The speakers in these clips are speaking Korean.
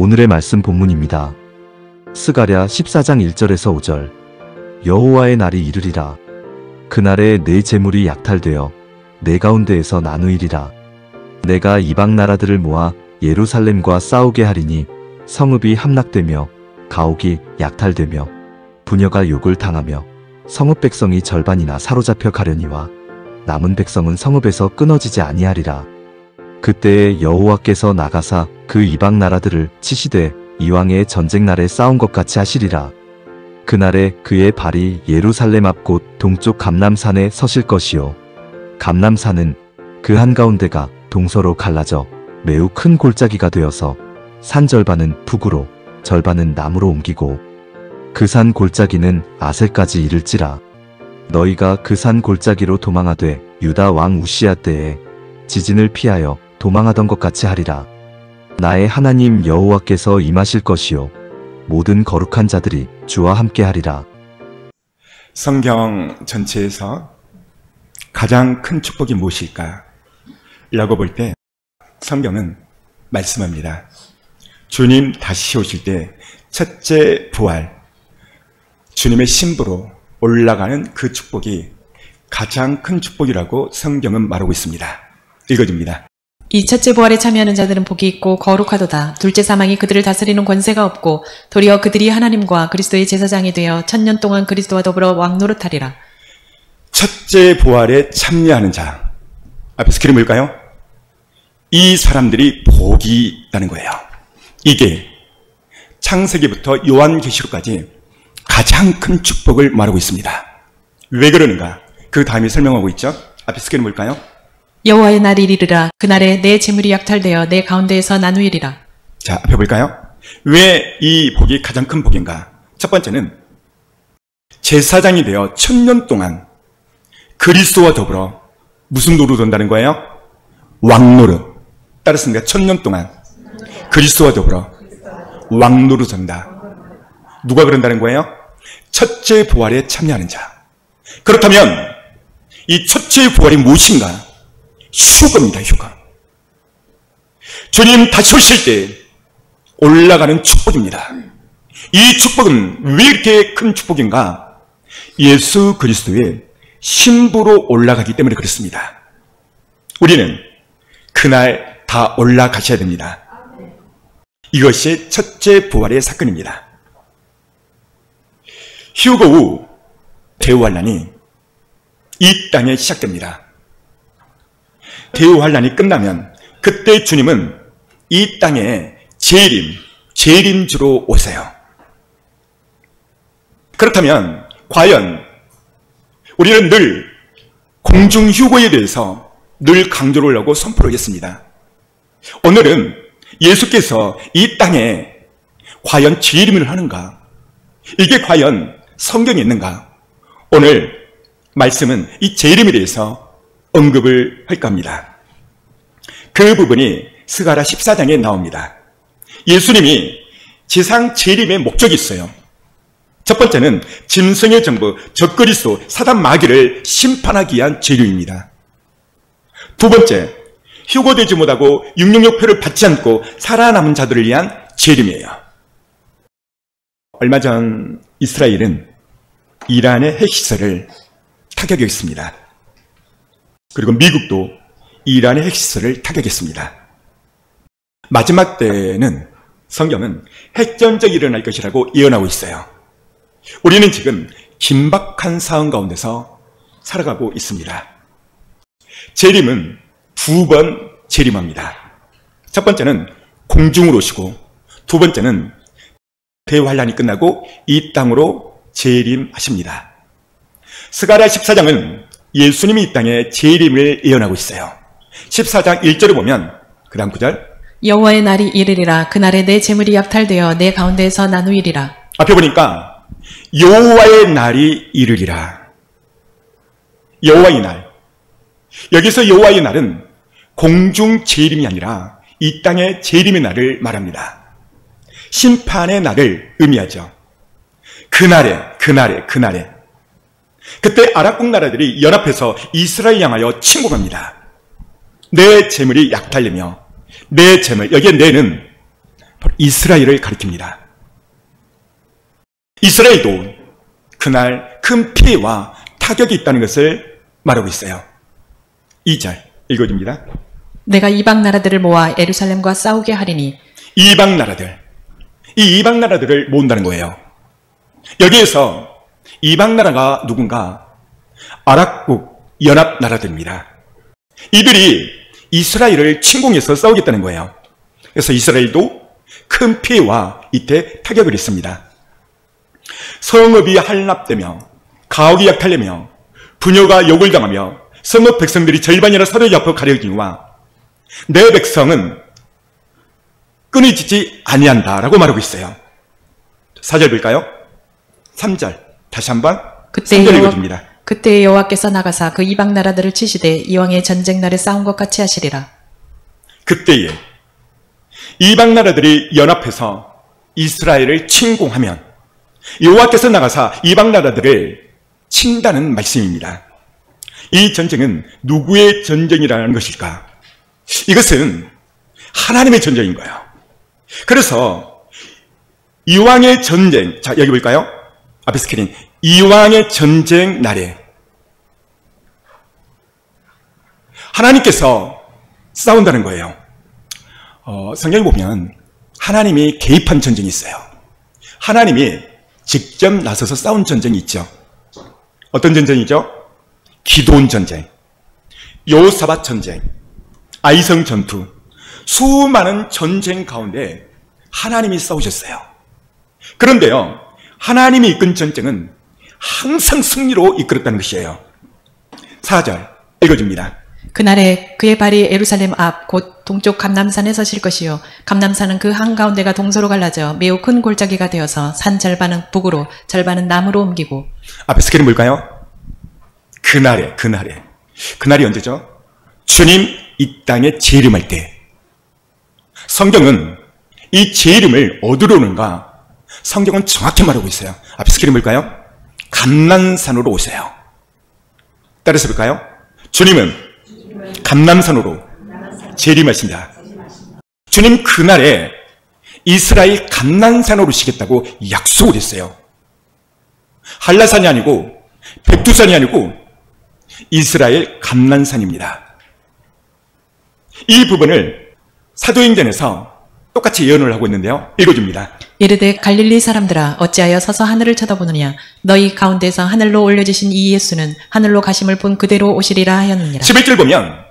오늘의 말씀 본문입니다. 스가랴 14장 1절에서 5절. 여호와의 날이 이르리라. 그날에 내 재물이 약탈되어 내 가운데에서 나누이리라. 내가 이방 나라들을 모아 예루살렘과 싸우게 하리니 성읍이 함락되며 가옥이 약탈되며 부녀가 욕을 당하며 성읍 백성이 절반이나 사로잡혀 가려니와 남은 백성은 성읍에서 끊어지지 아니하리라. 그때에 여호와께서 나가사 그 이방 나라들을 치시되 이왕의 전쟁 날에 싸운 것 같이 하시리라. 그날에 그의 발이 예루살렘 앞 곧 동쪽 감람산에 서실 것이요 감람산은 그 한가운데가 동서로 갈라져 매우 큰 골짜기가 되어서 산 절반은 북으로 절반은 남으로 옮기고 그 산 골짜기는 아셀까지 이를지라. 너희가 그 산 골짜기로 도망하되 유다 왕 우시야 때에 지진을 피하여 도망하던 것 같이 하리라. 나의 하나님 여호와께서 임하실 것이요 모든 거룩한 자들이 주와 함께 하리라. 성경 전체에서 가장 큰 축복이 무엇일까? 라고 볼 때 성경은 말씀합니다. 주님 다시 오실 때 첫째 부활, 주님의 신부로 올라가는 그 축복이 가장 큰 축복이라고 성경은 말하고 있습니다. 읽어줍니다. 이 첫째 부활에 참여하는 자들은 복이 있고 거룩하도다. 둘째 사망이 그들을 다스리는 권세가 없고 도리어 그들이 하나님과 그리스도의 제사장이 되어 1000년 동안 그리스도와 더불어 왕노릇하리라. 첫째 부활에 참여하는 자, 앞에서 그림 뭘까요? 이 사람들이 복이 있다는 거예요. 이게 창세기부터 요한계시록까지 가장 큰 축복을 말하고 있습니다. 왜 그러는가? 그 다음에 설명하고 있죠. 앞에 스크린 뭘까요? 여호와의 날이 이르리라. 그날에 내 재물이 약탈되어 내 가운데에서 나누이리라. 자, 앞에 볼까요? 왜 이 복이 가장 큰 복인가? 첫 번째는 제사장이 되어 1000년 동안 그리스도와 더불어 무슨 노릇을 한다는 거예요? 왕노릇. 따랐습니까? 1000년 동안 그리스도와 더불어 왕노릇을 한다. 누가 그런다는 거예요? 첫째 부활에 참여하는 자. 그렇다면 이 첫째 부활이 무엇인가? 휴거입니다. 휴거. 주님 다시 오실 때 올라가는 축복입니다. 이 축복은 왜 이렇게 큰 축복인가? 예수 그리스도의 신부로 올라가기 때문에 그렇습니다. 우리는 그날 다 올라가셔야 됩니다. 이것이 첫째 부활의 사건입니다. 휴거 후 대우환란이 이 땅에 시작됩니다. 대우환란이 끝나면 그때 주님은 이 땅에 재림주로 오세요. 그렇다면 과연 우리는 늘 공중휴거에 대해서 늘 강조를 하고 선포를 했습니다. 오늘은 예수께서 이 땅에 과연 재림을 하는가? 이게 과연 성경에 있는가? 오늘 말씀은 이 재림에 대해서 언급을 할까 합니다. 그 부분이 스가랴 14장에 나옵니다. 예수님이 지상 재림의 목적이 있어요. 첫 번째는 짐승의 정부, 적그리스도, 사단 마귀를 심판하기 위한 재림입니다. 두 번째, 휴거되지 못하고 666표를 받지 않고 살아남은 자들을 위한 재림이에요. 얼마 전 이스라엘은 이란의 핵시설을 타격했습니다. 그리고 미국도 이란의 핵시설을 타격했습니다. 마지막 때는 성경은 핵전쟁이 일어날 것이라고 예언하고 있어요. 우리는 지금 긴박한 상황 가운데서 살아가고 있습니다. 재림은 두 번 재림합니다. 첫 번째는 공중으로 오시고 두 번째는 대환란이 끝나고 이 땅으로 재림하십니다. 스가랴 14장은 예수님이 이 땅에 재림을 예언하고 있어요. 14장 1절을 보면 그 다음 9절 여호와의 날이 이르리라. 그날에 내 재물이 약탈되어 내 가운데에서 나누이리라. 앞에 보니까 여호와의 날이 이르리라. 여호와의 날. 여기서 여호와의 날은 공중 재림이 아니라 이 땅의 재림의 날을 말합니다. 심판의 날을 의미하죠. 그날에 그때 아랍국 나라들이 연합해서 이스라엘 향하여 침공합니다. 내 재물이 약탈되며 내 재물, 여기에 내는 이스라엘을 가리킵니다. 이스라엘도 그날 큰 피해와 타격이 있다는 것을 말하고 있어요. 2절 읽어줍니다. 내가 이방 나라들을 모아 예루살렘과 싸우게 하리니. 이방 나라들, 이 이방 나라들을 모은다는 거예요. 여기에서 이방 나라가 누군가? 아랍국 연합 나라들입니다. 이들이 이스라엘을 침공해서 싸우겠다는 거예요. 그래서 이스라엘도 큰 피해와 이때 타격을 했습니다. 성읍이 함락되며 가옥이 약탈되며 부녀가 욕을 당하며 성읍 백성들이 절반이나 서로 옆으로 가려지니와 내 백성은 끊어지지 아니한다라고 말하고 있어요. 4절 볼까요? 3절 다시 한번 3절 읽어줍니다. 그때 여호와께서 나가사 그 이방 나라들을 치시되 이왕의 전쟁 날에 싸운 것 같이 하시리라. 그때에 이방 나라들이 연합해서 이스라엘을 침공하면 여호와께서 나가사 이방 나라들을 친다는 말씀입니다. 이 전쟁은 누구의 전쟁이라는 것일까? 이것은 하나님의 전쟁인 거예요. 그래서 이왕의 전쟁, 자 여기 볼까요? 앞에 스크린. 이왕의 전쟁 날에 하나님께서 싸운다는 거예요. 성경에 보면 하나님이 개입한 전쟁이 있어요. 하나님이 직접 나서서 싸운 전쟁이 있죠. 어떤 전쟁이죠? 기드온 전쟁, 여호사밧 전쟁, 아이성 전투, 수많은 전쟁 가운데 하나님이 싸우셨어요. 그런데요, 하나님이 이끈 전쟁은 항상 승리로 이끌었다는 것이에요. 4절 읽어줍니다. 그날에 그의 발이 예루살렘 앞 곧 동쪽 감람산에 서실 것이요 감람산은 그 한가운데가 동서로 갈라져 매우 큰 골짜기가 되어서 산 절반은 북으로 절반은 남으로 옮기고. 앞에 스크린 볼까요? 그날이 언제죠? 주님 이 땅에 재림할 때. 성경은 이 재림을 어디로 오는가? 성경은 정확히 말하고 있어요. 앞에 스크린 볼까요? 감람산으로 오세요. 따라서 볼까요? 주님은 감람산으로 재림하신다. 주님 그날에 이스라엘 감람산으로 오시겠다고 약속을 했어요. 한라산이 아니고 백두산이 아니고 이스라엘 감람산입니다. 이 부분을 사도행전에서 똑같이 예언을 하고 있는데요. 읽어줍니다. 이르되 갈릴리 사람들아 어찌하여 서서 하늘을 쳐다보느냐 너희 가운데서 하늘로 올려지신 이 예수는 하늘로 가심을 본 그대로 오시리라 하였느니라. 11절 보면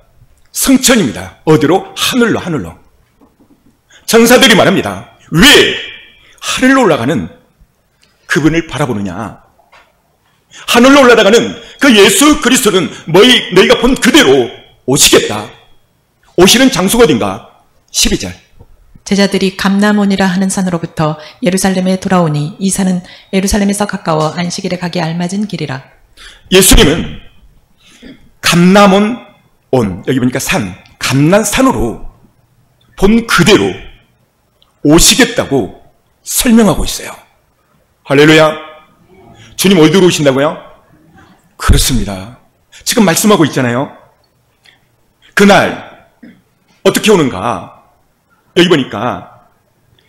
승천입니다. 어디로? 하늘로. 전사들이 말합니다. 왜 하늘로 올라가는 그분을 바라보느냐? 하늘로 올라가는 그 예수 그리스도는 너희가 본 그대로 오시겠다. 오시는 장소가 어딘가? 12절. 제자들이 감람온이라 하는 산으로부터 예루살렘에 돌아오니 이 산은 예루살렘에서 가까워 안식일에 가기 알맞은 길이라. 예수님은 감람온 여기 보니까 감람산으로 본 그대로 오시겠다고 설명하고 있어요. 할렐루야. 주님 어디로 오신다고요? 그렇습니다. 지금 말씀하고 있잖아요. 그날 어떻게 오는가? 여기 보니까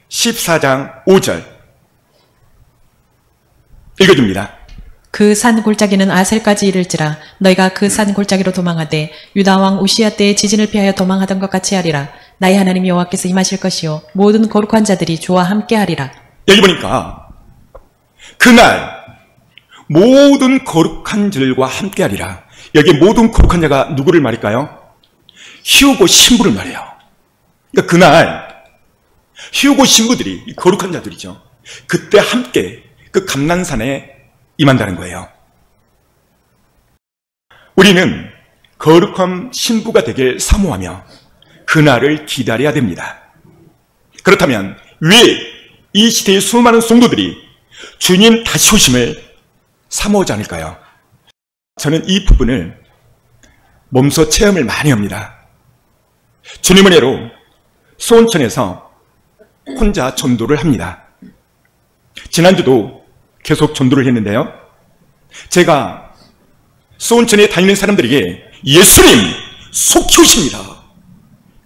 14장 5절 읽어줍니다. 그 산 골짜기는 아셀까지 이를지라 너희가 그 산 골짜기로 도망하되 유다 왕 우시야 때의 지진을 피하여 도망하던 것 같이 하리라. 나의 하나님 여호와께서 임하실 것이요 모든 거룩한 자들이 주와 함께 하리라. 여기 보니까 그날 모든 거룩한 자들과 함께 하리라. 여기 모든 거룩한 자가 누구를 말할까요? 희우고 신부를 말해요. 그러니까 그날 희우고 신부들이 거룩한 자들이죠. 그때 함께 그 감람산에 임한다는 거예요. 우리는 거룩한 신부가 되길 사모하며 그날을 기다려야 됩니다. 그렇다면 왜 이 시대의 수많은 성도들이 주님 다시 오심을 사모하지 않을까요? 저는 이 부분을 몸소 체험을 많이 합니다. 주님 은혜로 수온천에서 혼자 전도를 합니다. 지난주도 계속 전도를 했는데요. 제가 수온천에 다니는 사람들에게 예수님 속히 오십니다.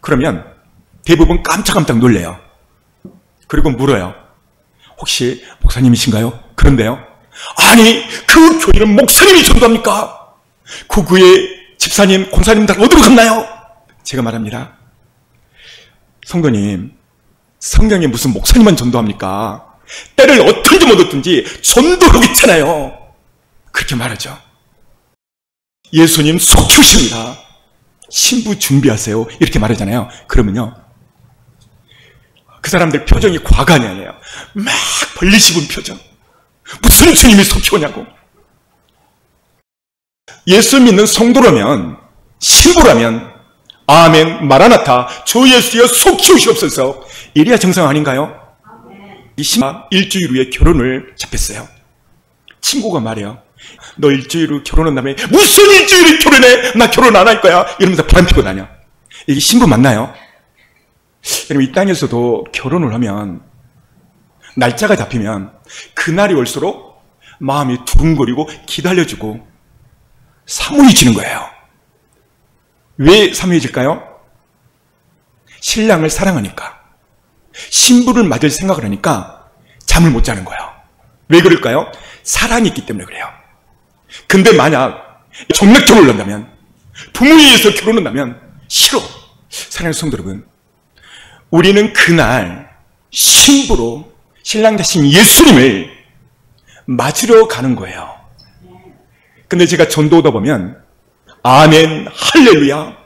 그러면 대부분 깜짝깜짝 놀래요. 그리고 물어요. 혹시 목사님이신가요? 그런데요. 아니, 그 교회는 목사님이 전도합니까? 그 교회 집사님, 권사님들 어디로 갔나요? 제가 말합니다. 성도님, 성경에 무슨 목사님만 전도합니까? 때를 어떤지 못 얻든지 전도하고 있잖아요. 그렇게 말하죠. 예수님 속주십니다. 신부 준비하세요. 이렇게 말하잖아요. 그러면요, 그 사람들 표정이 과간이 아니에요. 막 벌리시군 표정. 무슨 주님이 속히 오냐고. 예수 믿는 성도라면, 신부라면 아멘, 마라나타, 주 예수여 속히 오시옵소서, 이래야 정상 아닌가요? 이 신부가 일주일 후에 결혼을 잡혔어요. 친구가 말해요. 너 일주일 후 결혼한다며. 무슨 일주일에 결혼해? 나 결혼 안 할 거야. 이러면서 바람 피고 다녀. 이게 신부 맞나요? 여러분, 이 땅에서도 결혼을 하면, 날짜가 잡히면 그날이 올수록 마음이 두근거리고 기다려지고 사모해지는 거예요. 왜 사모해질까요? 신랑을 사랑하니까, 신부를 맞을 생각을 하니까 잠을 못 자는 거예요. 왜 그럴까요? 사랑이 있기 때문에 그래요. 근데 만약 정략 결혼을 한다면, 부모에 의해서 결혼한다면 싫어. 사랑하는 성도 여러분, 우리는 그날 신부로 신랑 대신 예수님을 맞으러 가는 거예요. 근데 제가 전도하다 보면 아멘, 할렐루야,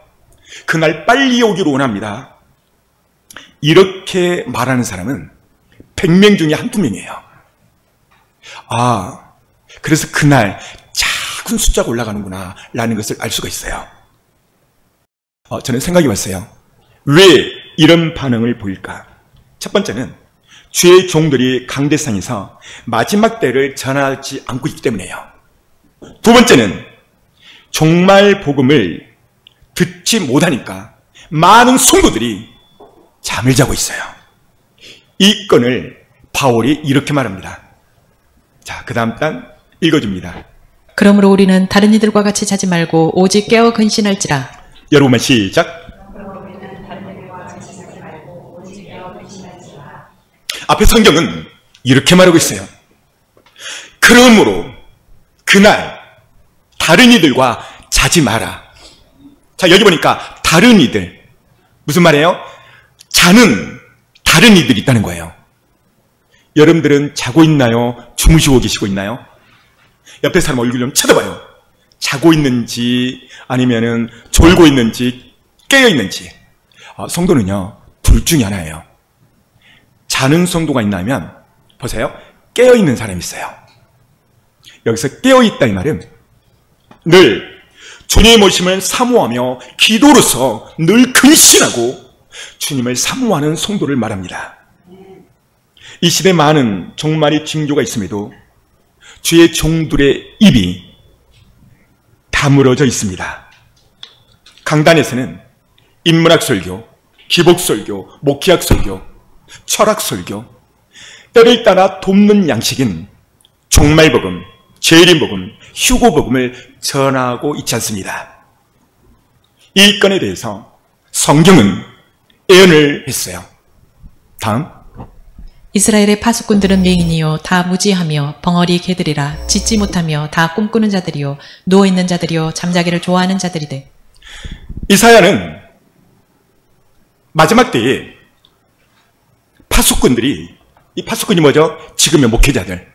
그날 빨리 오기를 원합니다, 이렇게 말하는 사람은 100명 중에 한두 명이에요. 아, 그래서 그날 작은 숫자가 올라가는구나 라는 것을 알 수가 있어요. 저는 생각이 왔어요. 왜 이런 반응을 보일까? 첫 번째는 주의 종들이 강대상에서 마지막 때를 전하지 않고 있기 때문이에요. 두 번째는 종말 복음을 듣지 못하니까 많은 성도들이 잠을 자고 있어요. 이 건을 바울이 이렇게 말합니다. 자, 그 다음 단 읽어줍니다. 그러므로 우리는 다른 이들과 같이 자지 말고 오직 깨어 근신할지라. 여러분만 시작. 앞에 성경은 이렇게 말하고 있어요. 그러므로 그날 다른 이들과 자지 마라. 자, 여기 보니까 다른 이들, 무슨 말이에요? 자는 다른 이들이 있다는 거예요. 여러분들은 자고 있나요? 주무시고 계시고 있나요? 옆에 사람 얼굴 좀 쳐다봐요. 자고 있는지 아니면은 졸고 있는지 깨어 있는지. 성도는요, 둘 중에 하나예요. 자는 성도가 있나면, 보세요, 깨어 있는 사람이 있어요. 여기서 깨어 있다 이 말은 늘 주님의 오심을 사모하며 기도로서 늘 근신하고 주님을 사모하는 성도를 말합니다. 이 시대 많은 종말의 징조가 있음에도 주의 종들의 입이 다물어져 있습니다. 강단에서는 인문학 설교, 기복 설교, 목회학 설교, 철학 설교, 때를 따라 돕는 양식인 종말복음, 재림복음, 휴거복음을 전하고 있지 않습니다. 이 건에 대해서 성경은 예언을 했어요. 다음. 이스라엘의 파수꾼들은 맹인이요 다 무지하며 벙어리 개들이라. 짖지 못하며 다 꿈꾸는 자들이요 누워있는 자들이요 잠자기를 좋아하는 자들이되. 이사야는 마지막 때에 파수꾼들이, 이 파수꾼이 뭐죠? 지금의 목회자들,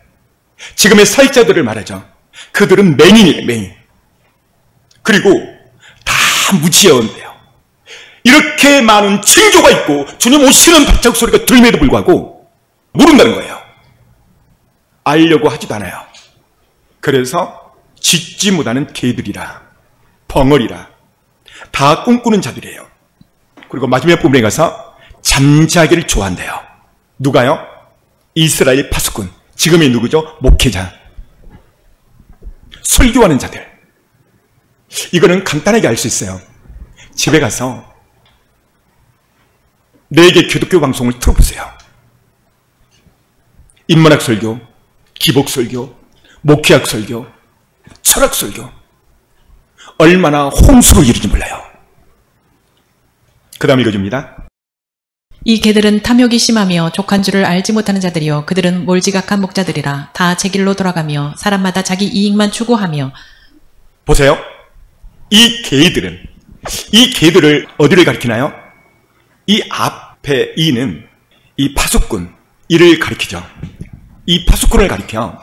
지금의 사역자들을 말하죠. 그들은 맹인이에요, 맹인. 그리고 다 무지해온대요. 이렇게 많은 징조가 있고 주님 오시는 발자국 소리가 들림에도 불구하고 모른다는 거예요. 알려고 하지도 않아요. 그래서 짖지 못하는 개들이라, 벙어리라, 다 꿈꾸는 자들이에요. 그리고 마지막 부분에 가서 잠자기를 좋아한대요. 누가요? 이스라엘 파수꾼, 지금이 누구죠? 목회자, 설교하는 자들. 이거는 간단하게 알 수 있어요. 집에 가서 4개 기독교 방송을 틀어보세요. 인문학 설교, 기복 설교, 목회학 설교, 철학 설교. 얼마나 홍수를 이루는지 몰라요. 그 다음 읽어줍니다. 이 개들은 탐욕이 심하며 족한 줄을 알지 못하는 자들이요 그들은 몰지각한 목자들이라. 다 제 길로 돌아가며 사람마다 자기 이익만 추구하며. 보세요. 이 개들을 어디를 가리키나요? 이 앞에 이는 이 파수꾼, 이를 가리키죠. 이 파수꾼을 가리켜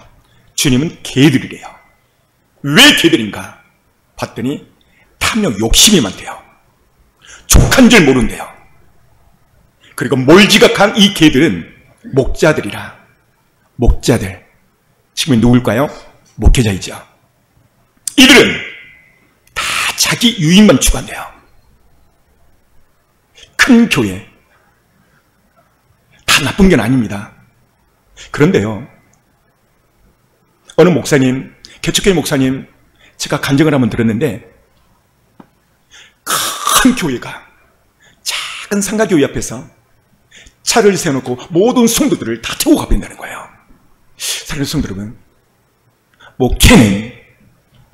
주님은 개들이래요. 왜 개들인가? 봤더니 탐욕, 욕심이 많대요. 족한 줄 모른대요. 그리고 몰지각한 이 개들은 목자들이라. 목자들. 지금 누굴까요? 목회자이죠. 이들은 다 자기 유익만 추구한대요. 큰 교회. 다 나쁜 건 아닙니다. 그런데요, 어느 목사님, 개척교회 목사님, 제가 간증을 한번 들었는데, 큰 교회가 작은 상가교회 앞에서 차를 세워놓고 모든 성도들을 다 태우고 가버린다는 거예요. 사랑하는 성도 여러분, 목회는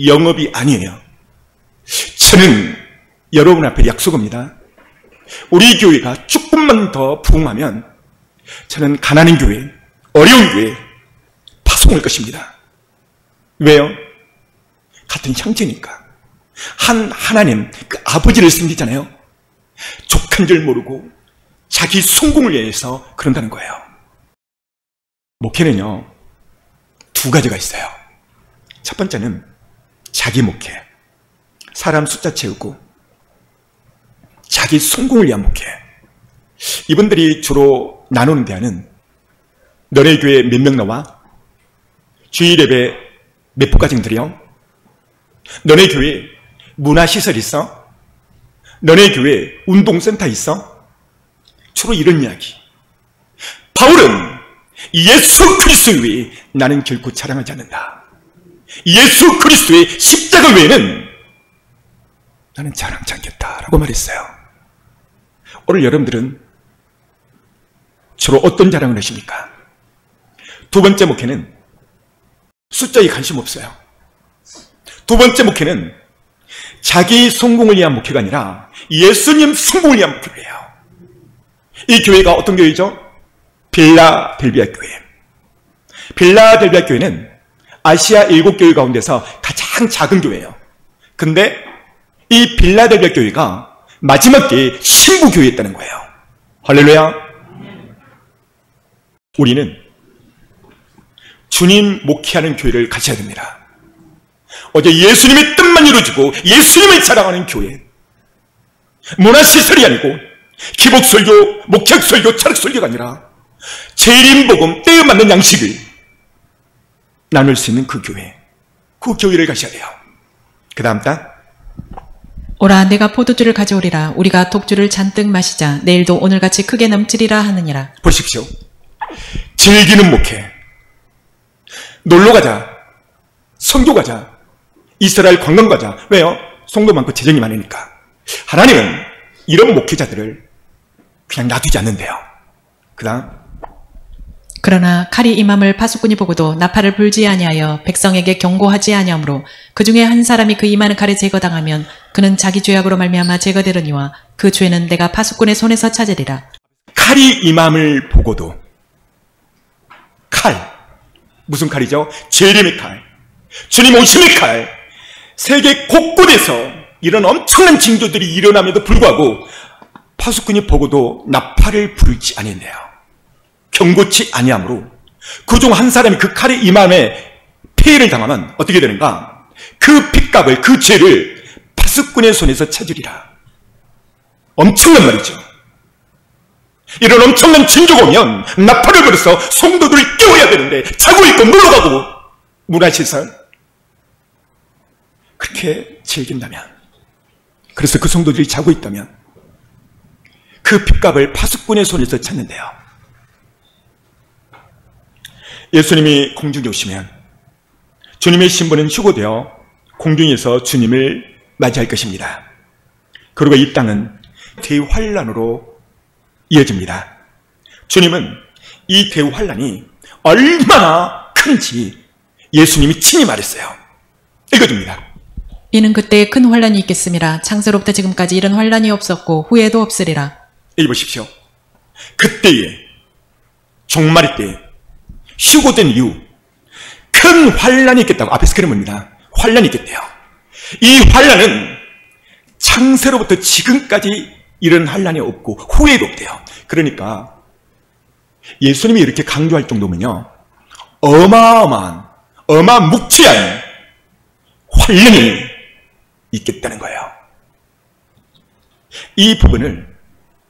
영업이 아니에요. 저는 여러분 앞에 약속합니다. 우리 교회가 조금만 더 부흥하면 저는 가난한 교회, 어려운 교회 파송할 것입니다. 왜요? 같은 형제니까. 하나님, 그 아버지를 섬기잖아요. 족한 줄 모르고 자기 성공을 위해서 그런다는 거예요. 목회는요, 두 가지가 있어요. 첫 번째는 자기 목회. 사람 숫자 채우고 자기 성공을 위한 목회. 이분들이 주로 나누는 대화는 너네 교회 몇 명 나와? 주일 예배 몇 분까지 드려? 너네 교회 문화시설 있어? 너네 교회 운동센터 있어? 주로 이런 이야기. 바울은 예수 그리스도 외에 나는 결코 자랑하지 않는다. 예수 그리스도의 십자가 외에는 나는 자랑하지 않겠다라고 말했어요. 오늘 여러분들은 주로 어떤 자랑을 하십니까? 두 번째 목회는 숫자에 관심 없어요. 두 번째 목회는 자기 성공을 위한 목회가 아니라 예수님 성공을 위한 목회를 해요. 이 교회가 어떤 교회죠? 빌라델비아 교회. 빌라델비아 교회는 아시아 7교회 가운데서 가장 작은 교회예요. 근데 이 빌라델비아 교회가 마지막 때에 신부교회였다는 거예요. 할렐루야. 우리는 주님 목회하는 교회를 가져야 됩니다. 어제 예수님의 뜻만 이루어지고 예수님을 자랑하는 교회. 문화시설이 아니고 기복설교, 목회설교, 철학설교가 아니라 재림복음, 때에 맞는 양식을 나눌 수 있는 그 교회. 그 교회를 가셔야 돼요. 그 다음 단. 오라 내가 포도주를 가져오리라. 우리가 독주를 잔뜩 마시자. 내일도 오늘같이 크게 넘치리라 하느니라. 보십시오. 즐기는 목회. 놀러 가자. 선교 가자. 이스라엘 관광 가자. 왜요? 성도 많고 재정이 많으니까. 하나님은 이런 목회자들을 그냥 놔두지 않는데요. 그 다음. 그러나 칼이 임함을 파수꾼이 보고도 나팔을 불지 아니하여 백성에게 경고하지 아니하므로 그 중에 한 사람이 그 임하는 칼에 제거당하면 그는 자기 죄악으로 말미암아 제거되려니와 그 죄는 내가 파수꾼의 손에서 찾으리라. 칼이 임함을 보고도. 칼. 무슨 칼이죠? 재림의 칼. 주님 오심의 칼. 세계 곳곳에서 이런 엄청난 징조들이 일어남에도 불구하고 파수꾼이 보고도 나팔을 불지 아니했네요. 경고치 아니하므로 그 중 한 사람이 그 칼의 임함에 폐해를 당하면 어떻게 되는가? 그 핏값을, 그 죄를 파수꾼의 손에서 찾으리라. 엄청난 말이죠. 이런 엄청난 징조가 오면 나팔을 불어서 성도들을 깨워야 되는데 자고 있고 놀러가고 문화시설 그렇게 즐긴다면, 그래서 그 성도들이 자고 있다면 그 핏값을 파수꾼의 손에서 찾는데요. 예수님이 공중에 오시면 주님의 신부는 휴고되어 공중에서 주님을 맞이할 것입니다. 그리고 이 땅은 대환란으로 이어집니다. 주님은 이 대환란이 얼마나 큰지 예수님이 친히 말했어요. 읽어줍니다. 이는 그때에 큰 환란이 있겠음이라. 창세로부터 지금까지 이런 환란이 없었고 후에도 없으리라. 여기 보십시오. 그때에 종말의 때에 휴고된 이후 큰 환란이 있겠다고 앞에서 그림입니다. 환란이 있겠대요. 이 환란은 창세로부터 지금까지 이런 환란이 없고 후에도 없대요. 그러니까 예수님이 이렇게 강조할 정도면요, 어마무치한 환란이 있겠다는 거예요. 이 부분을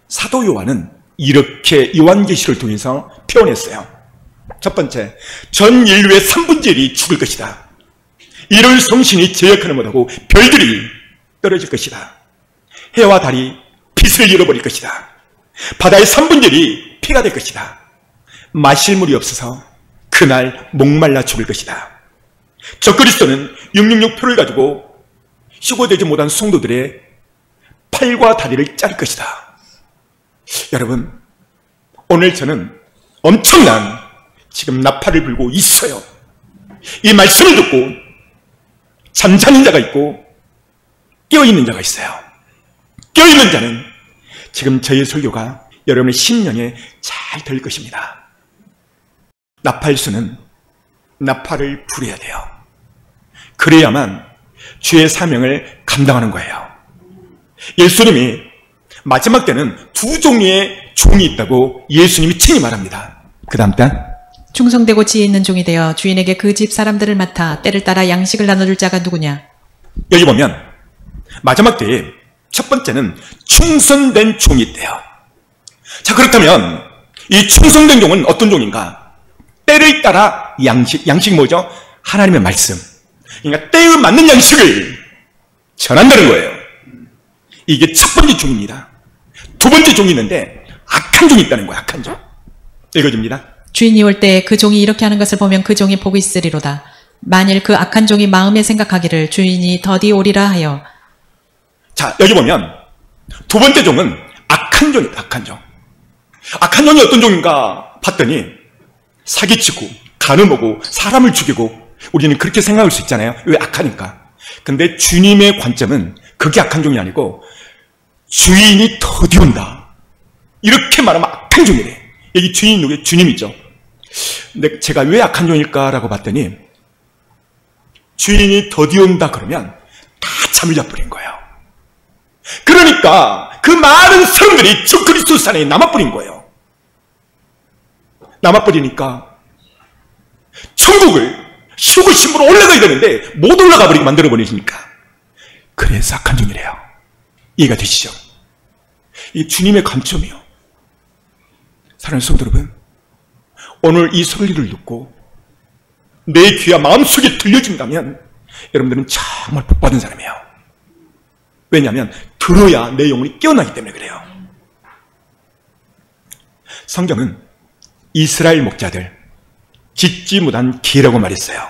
사도 요한은 이렇게 요한계시를 통해서 표현했어요. 첫 번째, 전 인류의 3분의 1이 죽을 것이다. 이를 성신이 제약하는 못하고 별들이 떨어질 것이다. 해와 달이 빛을 잃어버릴 것이다. 바다의 3분의 1이 피가 될 것이다. 마실 물이 없어서 그날 목말라 죽을 것이다. 적그리스도는 666표를 가지고 휴고되지 못한 성도들의 팔과 다리를 자를 것이다. 여러분, 오늘 저는 엄청난 지금 나팔을 불고 있어요. 이 말씀을 듣고 잠자는 자가 있고 깨어있는 자가 있어요. 깨어있는 자는 지금 저의 설교가 여러분의 심령에 잘 될 것입니다. 나팔수는 나팔을 불어야 돼요. 그래야만 주의 사명을 감당하는 거예요. 예수님이 마지막 때는 두 종류의 종이 있다고 예수님이 친히 말합니다. 그 다음 단, 충성되고 지혜 있는 종이 되어 주인에게 그 집 사람들을 맡아 때를 따라 양식을 나눠줄 자가 누구냐? 여기 보면 마지막 때에 첫 번째는 충성된 종이 있대요. 자, 그렇다면 이 충성된 종은 어떤 종인가? 때를 따라 양식이 뭐죠? 하나님의 말씀. 그러니까 때에 맞는 양식을 전한다는 거예요. 이게 첫 번째 종입니다. 두 번째 종이 있는데 악한 종이 있다는 거예요. 악한 종. 읽어줍니다. 주인이 올 때 그 종이 이렇게 하는 것을 보면 그 종이 복이 있으리로다. 만일 그 악한 종이 마음에 생각하기를 주인이 더디 오리라 하여. 자, 여기 보면 두 번째 종은 악한 종이다. 악한 종. 악한 종이 어떤 종인가 봤더니 사기치고 간음하고 사람을 죽이고, 우리는 그렇게 생각할 수 있잖아요. 왜? 악하니까. 근데 주님의 관점은 그게 악한 종이 아니고 주인이 더디 온다. 이렇게 말하면 악한 종이래. 여기 주인이 누구예요? 주님이죠. 근데 제가 왜 악한 종일까라고 봤더니 주인이 더디 온다 그러면 다 잠을 자버린 거예요. 그러니까 그 많은 사람들이 주 그리스도 산에 남아버린 거예요. 남아버리니까 천국을 휴고 신부로 올라가야 되는데 못 올라가 버리게 만들어 버리시니까, 그래서 악한 종이래요. 이해가 되시죠? 이 주님의 관점이요. 사랑하는 성도 여러분, 오늘 이 설리를 듣고 내 귀와 마음속에 들려진다면 여러분들은 정말 복받은 사람이에요. 왜냐하면 들어야 내 영혼이 깨어나기 때문에 그래요. 성경은 이스라엘 목자들 짖지 못한 기라고 말했어요.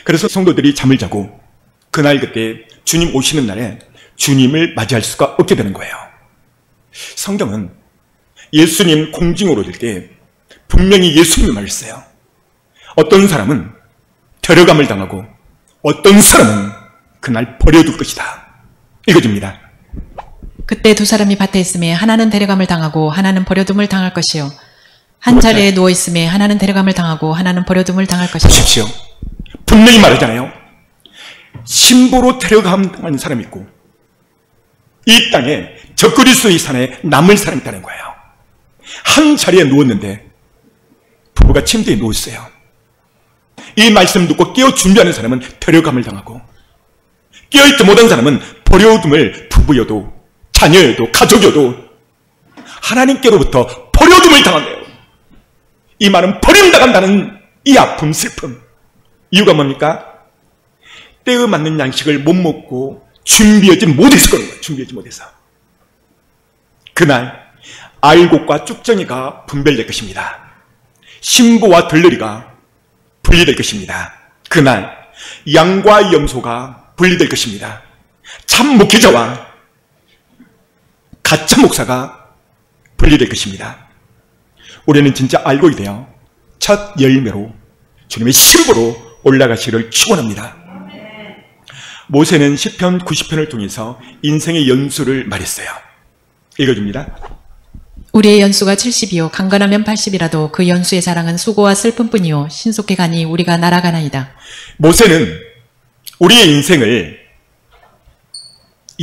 그래서 성도들이 잠을 자고 그날 그때 주님 오시는 날에 주님을 맞이할 수가 없게 되는 거예요. 성경은 예수님 공징으로 될 때 분명히 예수님이 말했어요. 어떤 사람은 데려감을 당하고 어떤 사람은 그날 버려둘 것이다. 읽어줍니다. 그때 두 사람이 밭에 있음에 하나는 데려감을 당하고 하나는 버려둠을 당할 것이요. 한 자리에 누워 있음에 하나는 데려감을 당하고 하나는 버려둠을 당할 것이요. 보십시오. 분명히 말하잖아요. 신부로 데려감 당하는 사람이 있고 이 땅에 적그리스도의 산에 남을 사람이 있다는 거예요. 한 자리에 누웠는데 부부가 침대에 누웠어요. 이 말씀 듣고 깨어 준비하는 사람은 데려감을 당하고, 깨어있지 못한 사람은 버려둠을, 부부여도 자녀여도 가족여도 하나님께로부터 버려둠을 당한대요. 이 말은 버림당한다는 이 아픔, 슬픔. 이유가 뭡니까? 때에 맞는 양식을 못 먹고 준비하지 못해서 그런 거예요. 준비하지 못해서. 그날 알곡과 쭉정이가 분별될 것입니다. 신부와 들러리가 분리될 것입니다. 그날 양과 염소가 분리될 것입니다. 참 목회자와 가짜 목사가 분리될 것입니다. 우리는 진짜 알고 있대요. 첫 열매로 주님의 신부로 올라가시기를 축원합니다. 모세는 시편 90편을 통해서 인생의 연수를 말했어요. 읽어줍니다. 우리의 연수가 70이요 강건하면 80이라도 그 연수의 자랑은 수고와 슬픔뿐이요 신속해 가니 우리가 날아가나이다. 모세는 우리의 인생을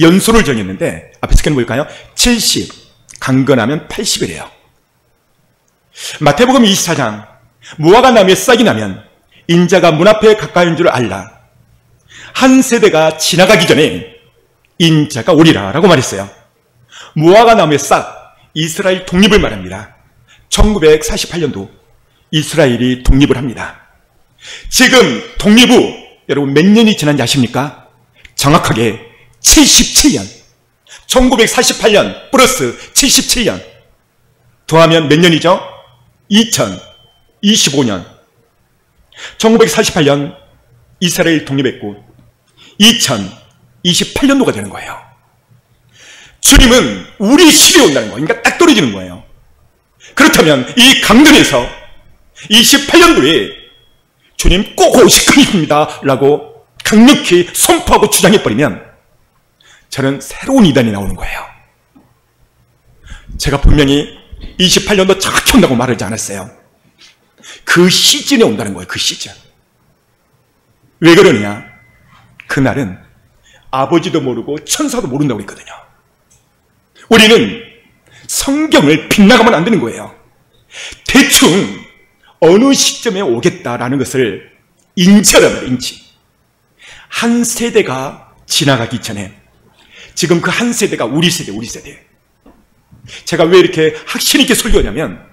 연수를 정했는데 앞에 스캔 볼까요? 70, 강건하면 80이래요. 마태복음 24장 무화과 나무에 싹이 나면 인자가 문 앞에 가까이 온 줄 알라. 한 세대가 지나가기 전에 인자가 오리라 라고 말했어요. 무화과 나무의 싹, 이스라엘 독립을 말합니다. 1948년도 이스라엘이 독립을 합니다. 지금 독립 후 여러분 몇 년이 지난지 아십니까? 정확하게 77년. 1948년 플러스 77년 더하면 몇 년이죠? 2025년. 1948년 이스라엘 독립했고 2028년도가 되는 거예요. 주님은 우리 시대에 온다는 거예요. 그러니까 딱 떨어지는 거예요. 그렇다면 이 강단에서 28년도에 주님 꼭 오실 겁니다 라고 강력히 선포하고 주장해버리면 저는 새로운 이단이 나오는 거예요. 제가 분명히 28년도 정확히 온다고 말하지 않았어요. 그 시즌에 온다는 거예요. 그 시즌. 왜 그러느냐? 그날은 아버지도 모르고 천사도 모른다고 했거든요. 우리는 성경을 빗나가면 안 되는 거예요. 대충 어느 시점에 오겠다라는 것을 인지하란 말이에요. 인지. 한 세대가 지나가기 전에 지금 그 한 세대가 우리 세대. 제가 왜 이렇게 확신 있게 설교하냐면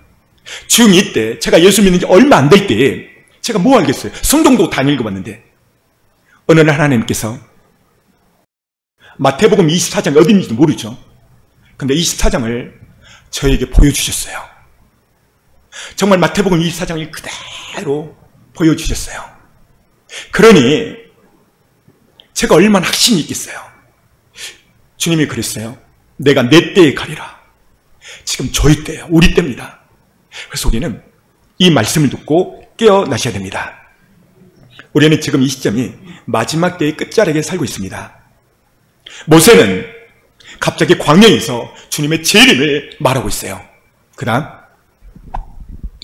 중2 때 제가 예수 믿는 지 얼마 안 될 때에 제가 뭐 알겠어요. 성경도 다 읽어봤는데 어느 날 하나님께서 마태복음 24장이 어딘지도 모르죠. 근데 24장을 저에게 보여주셨어요. 정말 마태복음 24장을 그대로 보여주셨어요. 그러니 제가 얼마나 확신이 있겠어요. 주님이 그랬어요. 내가 내 때에 가리라. 지금 저희 때예요. 우리 때입니다. 그래서 우리는 이 말씀을 듣고 깨어나셔야 됩니다. 우리는 지금 이 시점이 마지막 때의 끝자락에 살고 있습니다. 모세는 갑자기 광야에서 주님의 재림을 말하고 있어요. 그 다음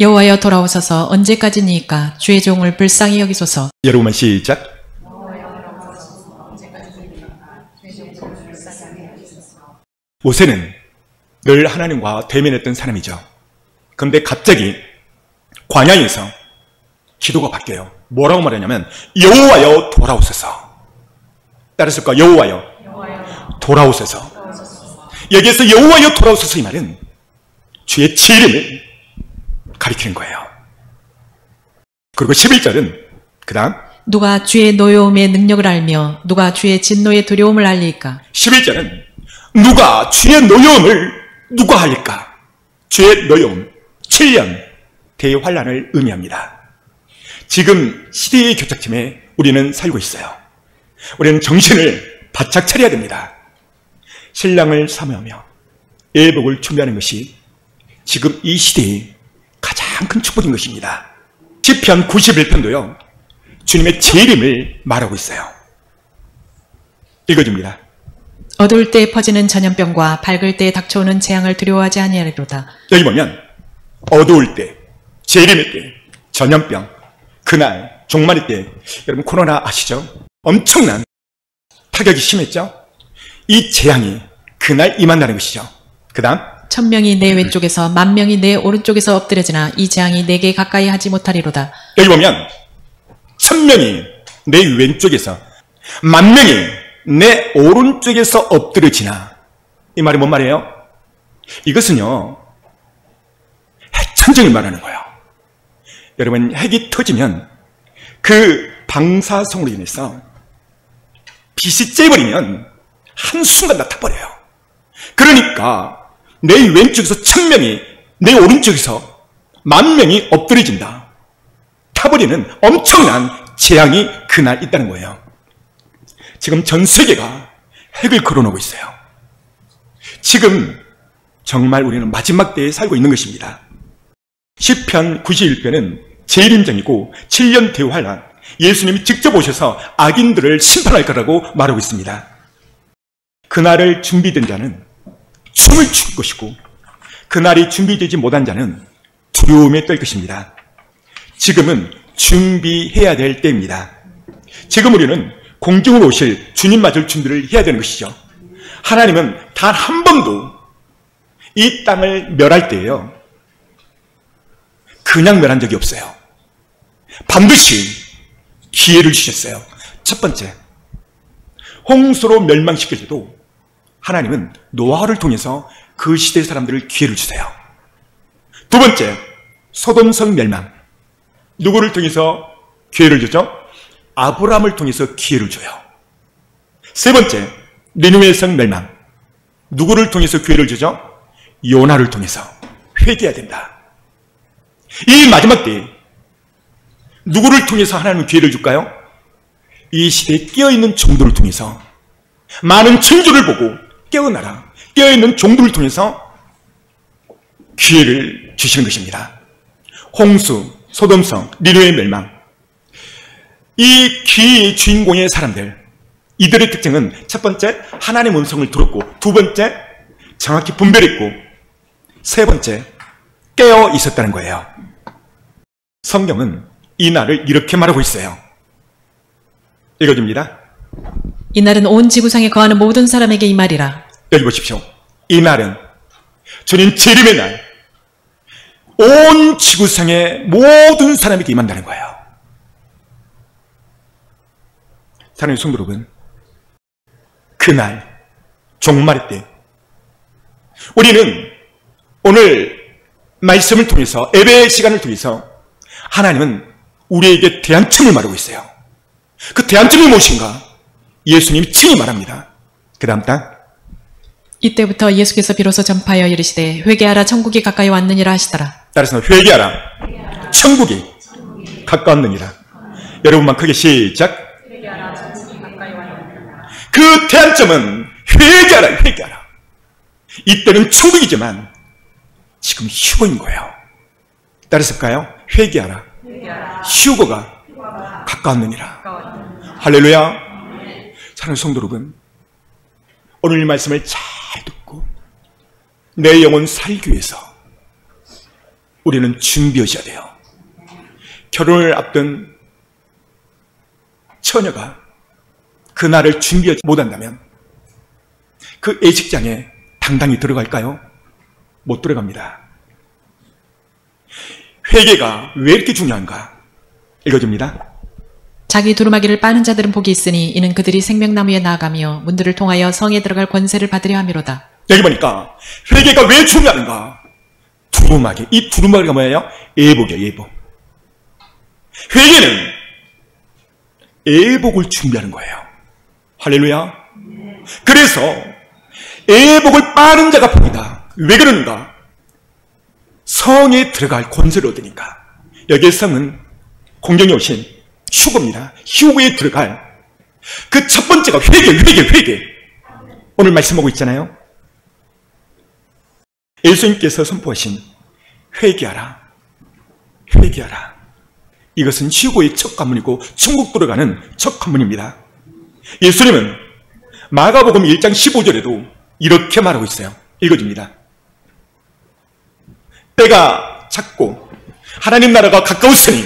여호와여 돌아오소서 언제까지니까 주의 종을 불쌍히 여기소서. 여러분만 시작. 모세는 늘 하나님과 대면했던 사람이죠. 그런데 갑자기 광야에서 기도가 바뀌어요. 뭐라고 말하냐면 여호와여 돌아오소서. 따라서 여호와여 돌아오소서. 여기에서 여호와여 돌아오소서 이 말은 주의 재림을 가리키는 거예요. 그리고 11절은 그 다음 누가 주의 노여움의 능력을 알며 누가 주의 진노의 두려움을 알리까. 11절은 누가 주의 노여움을 누가 알릴까. 주의 노여움 7년 대환란을 의미합니다. 지금 시대의 교착점에 우리는 살고 있어요. 우리는 정신을 바짝 차려야 됩니다. 신랑을 사모하며 예복을 준비하는 것이 지금 이 시대의 가장 큰 축복인 것입니다. 시편 91편도요. 주님의 재림을 말하고 있어요. 읽어줍니다. 어두울 때 퍼지는 전염병과 밝을 때 닥쳐오는 재앙을 두려워하지 아니하리로다. 여기 보면 어두울 때, 재림의 때, 전염병, 그날, 종말의 때, 여러분 코로나 아시죠? 엄청난 타격이 심했죠? 이 재앙이 그날 임한다는 것이죠. 그 다음 1000명이 내 왼쪽에서 10,000명이 내 오른쪽에서 엎드려지나 이 재앙이 내게 가까이 하지 못하리로다. 여기 보면 1000명이 내 왼쪽에서 10,000명이 내 오른쪽에서 엎드려지나 이 말이 뭔 말이에요? 이것은요 핵전쟁을 말하는 거예요. 여러분 핵이 터지면 그 방사성으로 인해서 빛이 쬐버리면 한순간 다 타버려요. 그러니까 내 왼쪽에서 1000명이 내 오른쪽에서 10,000명이 엎드려진다. 타버리는 엄청난 재앙이 그날 있다는 거예요. 지금 전 세계가 핵을 걸어놓고 있어요. 지금 정말 우리는 마지막 때에 살고 있는 것입니다. 시편 91편은 재림장이고 7년 대환란, 예수님이 직접 오셔서 악인들을 심판할 거라고 말하고 있습니다. 그날을 준비된 자는 춤을 출 것이고 그날이 준비되지 못한 자는 두려움에 떨 것입니다. 지금은 준비해야 될 때입니다. 지금 우리는 공중으로 오실 주님 맞을 준비를 해야 되는 것이죠. 하나님은 단 한 번도 이 땅을 멸할 때에요, 그냥 멸한 적이 없어요. 반드시 기회를 주셨어요. 첫 번째, 홍수로 멸망시킬 때도 하나님은 노아를 통해서 그 시대 사람들을 기회를 주세요. 두 번째, 소돔성 멸망. 누구를 통해서 기회를 주죠? 아브라함을 통해서 기회를 줘요. 세 번째, 니느웨 성 멸망. 누구를 통해서 기회를 주죠? 요나를 통해서. 회개해야 된다. 이 마지막 때에 누구를 통해서 하나님은 기회를 줄까요? 이 시대에 깨어있는 종들을 통해서, 많은 천주를 보고 깨어나라, 깨어있는 종들을 통해서 기회를 주시는 것입니다. 홍수, 소돔성, 니느웨 멸망. 이 기회의 주인공의 사람들, 이들의 특징은 첫 번째, 하나님의 음성을 들었고, 두 번째, 정확히 분별했고, 세 번째, 깨어 있었다는 거예요. 성경은 이 날을 이렇게 말하고 있어요. 읽어줍니다. 이날은 온 지구상에 거하는 모든 사람에게 이 말이라. 여기 보십시오. 이 날은 주님 재림의 날, 온 지구상의 모든 사람에게 임한다는 거예요. 사랑하는 성도 여러분, 그날 종말의 때 우리는 오늘 말씀을 통해서, 예배의 시간을 통해서 하나님은 우리에게 대안점을 말하고 있어요. 그 대안점이 무엇인가? 예수님이 친히 말합니다. 그 다음 딱, 이때부터 예수께서 비로소 전파하여 이르시되 회개하라 천국이 가까이 왔느니라 하시더라. 따라서 회개하라, 천국이 가까웠느니라. 여러분만 크게 시작. 그 대안점은 회개하라, 회개하라. 이때는 천국이지만 지금 휴거인 거예요. 따라서까요? 회개하라, 휴거가 가까웠느니라. 할렐루야. 사랑하는 성도 여러분, 오늘 이 말씀을 잘 듣고 내 영혼 살기 위해서 우리는 준비하셔야 돼요. 결혼을 앞둔 처녀가 그날을 준비하지 못한다면 그 예식장에 당당히 들어갈까요? 못 들어갑니다. 회개가 왜 이렇게 중요한가? 읽어줍니다. 자기 두루마기를 빠는 자들은 복이 있으니 이는 그들이 생명나무에 나아가며 문들을 통하여 성에 들어갈 권세를 받으려 함이로다. 여기 보니까 회개가 왜 중요한가? 두루마기. 이 두루마기가 뭐예요? 예복이에요, 예복. 회개는 예복을 준비하는 거예요. 할렐루야. 그래서 예복을 빠는 자가 복이다. 왜 그러는가? 성에 들어갈 권세를 얻으니까. 여기에 성은 공경에 오신 휴거입니다. 휴거에 들어갈 그 첫 번째가 회개. 오늘 말씀하고 있잖아요. 예수님께서 선포하신 회개하라, 회개하라. 이것은 휴거의 첫 관문이고 천국 들어가는 첫 관문입니다. 예수님은 마가복음 1장 15절에도 이렇게 말하고 있어요. 읽어줍니다. 때가 찼고 하나님 나라가 가까웠으니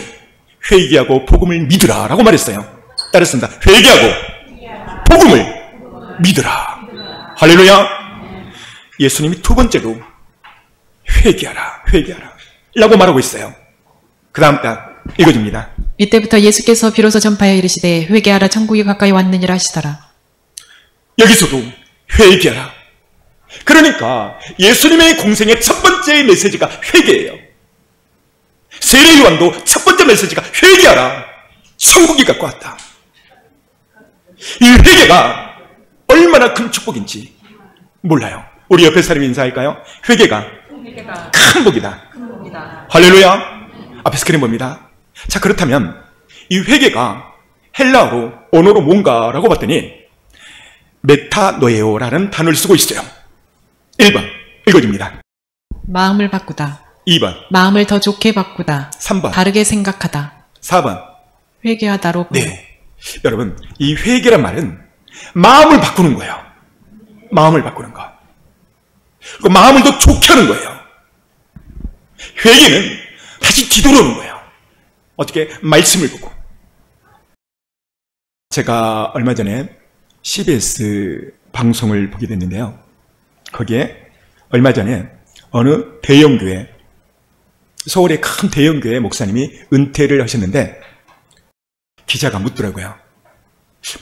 회개하고 복음을 믿으라 라고 말했어요. 따랐습니다. 회개하고 복음을 믿으라. 할렐루야. 예수님이 두 번째로 회개하라, 회개하라 라고 말하고 있어요. 그 다음 딱 읽어줍니다. 이때부터 예수께서 비로소 전파하여 이르시되 회개하라 천국이 가까이 왔느니라 하시더라. 여기서도 회개하라. 그러니까 예수님의 공생의 첫 번째 메시지가 회개예요. 세례 요한도 첫 번째 메시지가 회개하라, 천국이 갖고 왔다. 이 회개가 얼마나 큰 축복인지 몰라요. 우리 옆에 사람이 인사할까요? 회개가 큰 복이다. 할렐루야. 앞에 스크린 봅니다. 자, 그렇다면 이 회개가 헬라어로, 언어로 뭔가라고 봤더니 메타노에오라는 단어를 쓰고 있어요. 1번 읽어줍니다. 마음을 바꾸다. 2번 마음을 더 좋게 바꾸다. 3번 다르게 생각하다. 4번 회개하다로. 네. 여러분, 이 회개란 말은 마음을 바꾸는 거예요. 마음을 바꾸는 거. 그 마음을 더 좋게 하는 거예요. 회개는 다시 뒤돌아오는 거예요. 어떻게? 말씀을 보고. 제가 얼마 전에 CBS 방송을 보게 됐는데요. 거기에 얼마 전에 어느 대형교회, 서울의 큰 대형교회 목사님이 은퇴를 하셨는데 기자가 묻더라고요.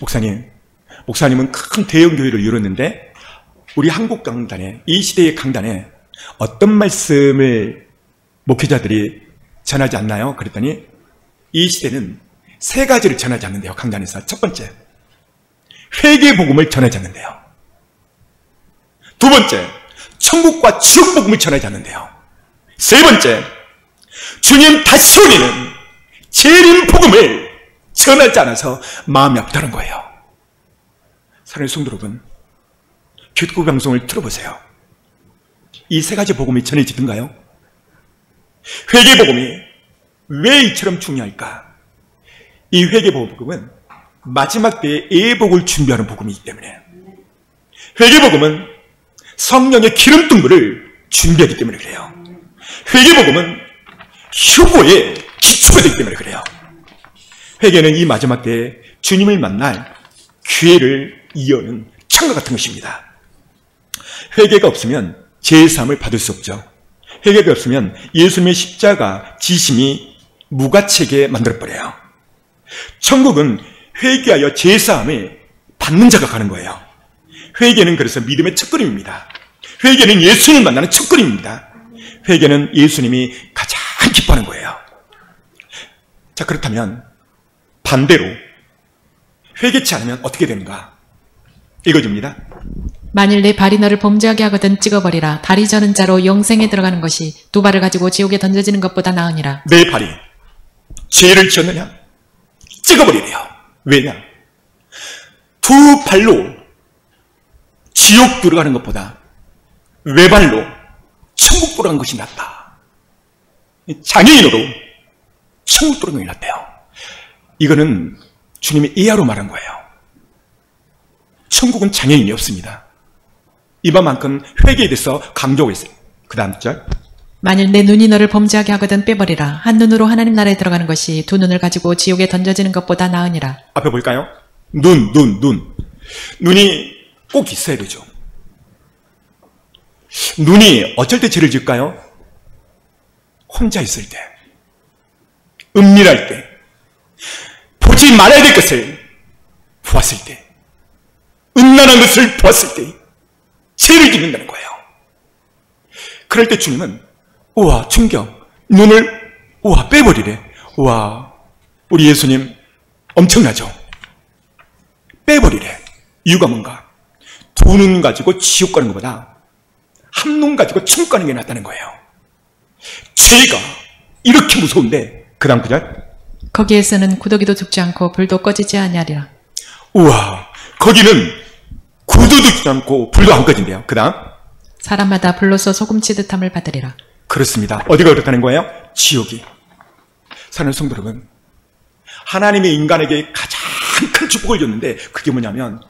목사님은 큰 대형교회를 이뤘는데 우리 한국 강단에, 이 시대의 강단에 어떤 말씀을 목회자들이 전하지 않나요? 그랬더니 이 시대는 3가지를 전하지 않는데요. 강단에서. 첫 번째, 회개 복음을 전하지 않는데요. 두 번째, 천국과 지옥 복음을 전하지 않는데요. 세 번째, 주님 다시 오리는 재림 복음을 전하지 않아서 마음이 아프다는 거예요. 사랑하는 성도 여러분, 교회 방송을 들어보세요. 이 3가지 복음이 전해지던가요? 회개 복음이 왜 이처럼 중요할까? 이 회개 복음은 마지막 때의 예복을 준비하는 복음이기 때문에, 회개 복음은 성령의 기름등불을 준비하기 때문에 그래요. 회개 복음은 휴고의 기초가 되기 때문에 그래요. 회개는 이 마지막 때에 주님을 만날 기회를 이어는 창과 같은 것입니다. 회개가 없으면 제사함을 받을 수 없죠. 회개가 없으면 예수님의 십자가 지심이 무가치게 만들어버려요. 천국은 회개하여 제사함을 받는 자가 가는 거예요. 회개는 그래서 믿음의 첫걸음입니다. 회개는 예수님을 만나는 첫걸음입니다. 회개는 예수님이 가장 기뻐하는 거예요. 자, 그렇다면 반대로 회개치 않으면 어떻게 되는가? 읽어줍니다. 만일 내 발이 너를 범죄하게 하거든 찍어버리라. 발이 저는 자로 영생에 들어가는 것이 2발을 가지고 지옥에 던져지는 것보다 나으니라. 내 발이 죄를 지었느냐? 찍어버리래요. 왜냐? 2발로 지옥 들어가는 것보다 외발로 천국 들어가는 것이 낫다. 장애인으로 천국 들어가는 것이 낫대요. 이거는 주님이 이하로 말한 거예요. 천국은 장애인이 없습니다. 이번만큼 회개에 대해서 강조하고 있어요. 그 다음 절. 만일 내 눈이 너를 범죄하게 하거든 빼버리라. 한 눈으로 하나님 나라에 들어가는 것이 2눈을 가지고 지옥에 던져지는 것보다 나으니라. 앞에 볼까요? 눈. 눈이 꼭 있어야 되죠. 눈이 어쩔 때 죄를 지을까요? 혼자 있을 때, 은밀할 때, 보지 말아야 될 것을 보았을 때, 음란한 것을 보았을 때 죄를 짓는다는 거예요. 그럴 때 주님은 우와 충격, 눈을 우와 빼버리래. 우와 우리 예수님 엄청나죠? 빼버리래. 이유가 뭔가? 2눈 가지고 지옥 가는 것보다 한 눈 가지고 천국 가는 게 낫다는 거예요. 죄가 이렇게 무서운데 그 다음 구절. 거기에서는 구더기도 죽지 않고 불도 꺼지지 아니하리라. 우와 거기는 구도도 죽지 않고 불도 안 꺼진대요. 그 다음. 사람마다 불로서 소금치듯함을 받으리라. 그렇습니다. 어디가 그렇다는 거예요? 지옥이. 사랑하는 성도 여러분, 하나님의 인간에게 가장 큰 축복을 줬는데 그게 뭐냐면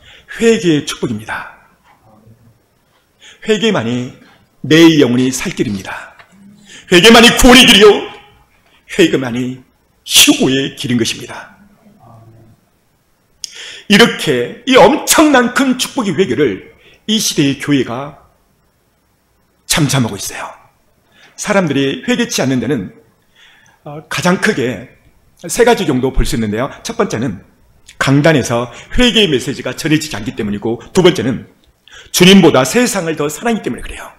회개의 축복입니다. 회개만이 내 영혼이 살 길입니다. 회개만이 구원의 길이요, 회개만이 휴고의 길인 것입니다. 이렇게 이 엄청난 큰 축복의 회개를 이 시대의 교회가 잠잠하고 있어요. 사람들이 회개치 않는 데는 가장 크게 3가지 정도 볼 수 있는데요. 첫 번째는 강단에서 회개의 메시지가 전해지지 않기 때문이고, 두 번째는 주님보다 세상을 더 사랑하기 때문에 그래요.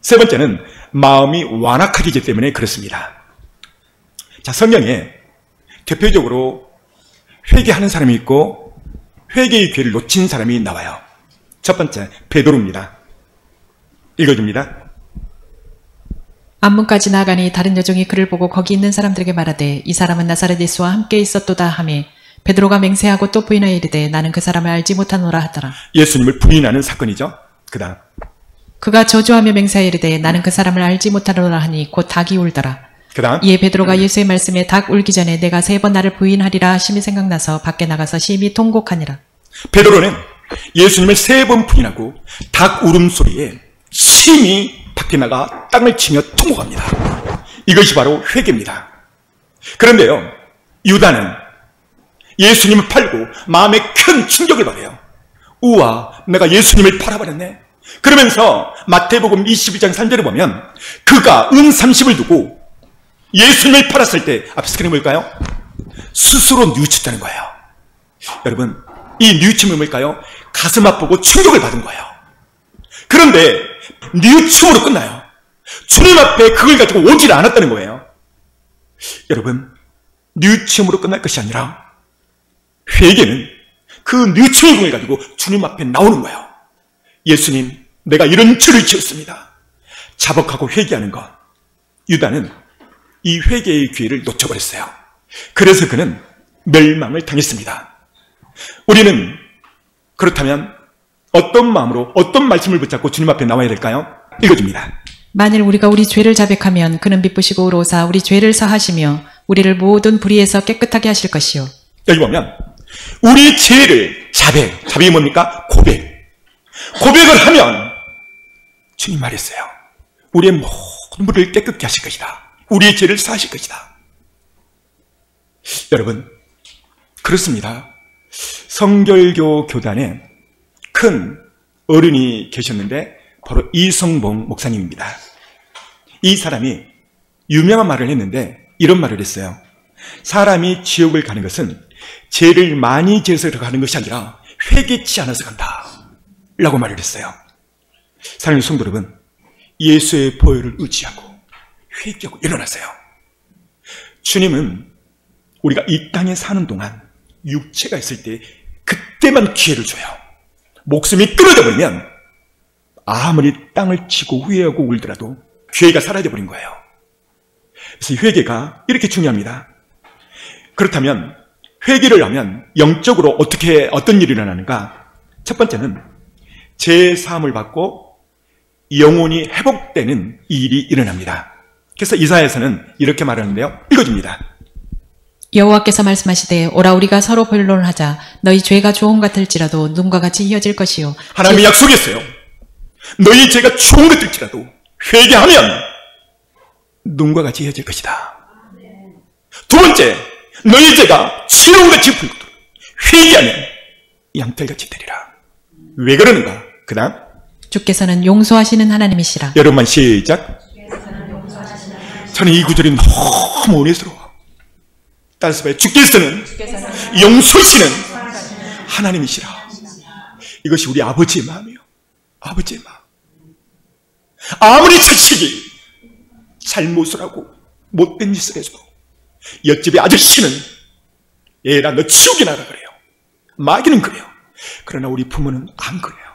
세 번째는 마음이 완악하기 때문에 그렇습니다. 자, 성경에 대표적으로 회개하는 사람이 있고 회개의 기회를 놓친 사람이 나와요. 첫 번째 베드로입니다. 읽어줍니다. 앞문까지 나아가니 다른 여종이 그를 보고 거기 있는 사람들에게 말하되 이 사람은 나사렛 예수와 함께 있었도다 하며 베드로가 맹세하고 또 부인하여 이르되 나는 그 사람을 알지 못하노라 하더라. 예수님을 부인하는 사건이죠. 그 다음. 그가 저주하며 맹세하여 이르되 나는 그 사람을 알지 못하노라 하니 곧 닭이 울더라. 그 다음. 이에 베드로가 예수의 말씀에 닭 울기 전에 내가 3번 나를 부인하리라 하심이 생각나서 밖에 나가서 심히 통곡하니라. 베드로는 예수님을 3번 부인하고 닭 울음소리에 심히 밖에 나가 땅을 치며 통곡합니다. 이것이 바로 회개입니다. 그런데요, 유다는 예수님을 팔고 마음에 큰 충격을 받아요. 우와, 내가 예수님을 팔아버렸네. 그러면서 마태복음 21장 3절에 보면 그가 은 30을 두고 예수님을 팔았을 때 앞에 스크린 뭘까요? 스스로 뉘우쳤다는 거예요. 여러분, 이 뉘우침이 뭘까요? 가슴 아프고 충격을 받은 거예요. 그런데 뉘우침으로 끝나요. 주님 앞에 그걸 가지고 오질 않았다는 거예요. 여러분, 뉘우침으로 끝날 것이 아니라 회개는 그 뉘우침을 가지고 주님 앞에 나오는 거예요. 예수님, 내가 이런 죄를 지었습니다. 자복하고 회개하는 것. 유다는 이 회개의 기회를 놓쳐버렸어요. 그래서 그는 멸망을 당했습니다. 우리는 그렇다면 어떤 마음으로 어떤 말씀을 붙잡고 주님 앞에 나와야 될까요? 읽어줍니다. 만일 우리가 우리 죄를 자백하면 그는 기쁘시고 의로사 우리 죄를 사하시며 우리를 모든 불의에서 깨끗하게 하실 것이요. 여기 보면 우리 죄를 자백이 뭡니까? 고백을 하면 주님 말했어요. 우리의 모든 불을 깨끗게 하실 것이다. 우리의 죄를 사하실 것이다. 여러분, 그렇습니다. 성결교 교단에 큰 어른이 계셨는데 바로 이성봉 목사님입니다. 이 사람이 유명한 말을 했는데 이런 말을 했어요. 사람이 지옥을 가는 것은 죄를 많이 지어서 가는 것이 아니라 회개치 않아서 간다 라고 말을 했어요. 사랑하는 성도 여러분, 예수의 보혈을 의지하고 회개하고 일어나세요. 주님은 우리가 이 땅에 사는 동안 육체가 있을 때 그때만 기회를 줘요. 목숨이 끊어져 버리면 아무리 땅을 치고 후회하고 울더라도 기회가 사라져 버린 거예요. 그래서 회개가 이렇게 중요합니다. 그렇다면 회개를 하면 영적으로 어떤 일이 일어나는가? 첫 번째는 제사함을 받고 영혼이 회복되는 일이 일어납니다. 그래서 이사야에서는 이렇게 말하는데요. 읽어줍니다. 여호와께서 말씀하시되 오라 우리가 서로 변론하자 너희 죄가 조금 같을지라도 눈과 같이 이어질 것이요. 하나님이 약속했어요. 너희 죄가 좋은 것들지라도 회개하면 눈과 같이 이어질 것이다. 두 번째, 너희 죄가 지렁이같이 붉도록 회개하면 양털같이 되리라. 왜 그러는가? 그 다음 주께서는 용서하시는 하나님이시라. 여러분만 시작. 저는 이 구절이 너무 은혜스러워. 따라서 봐요. 주께서는 용서하시는 하나님이시라. 이것이 우리 아버지의 마음이에요. 아버지의 마음. 아무리 자식이 잘못을 하고 못된 짓을 해도 옆집의 아저씨는 얘라 너 지옥에 나가 그래요. 마귀는 그래요. 그러나 우리 부모는 안 그래요.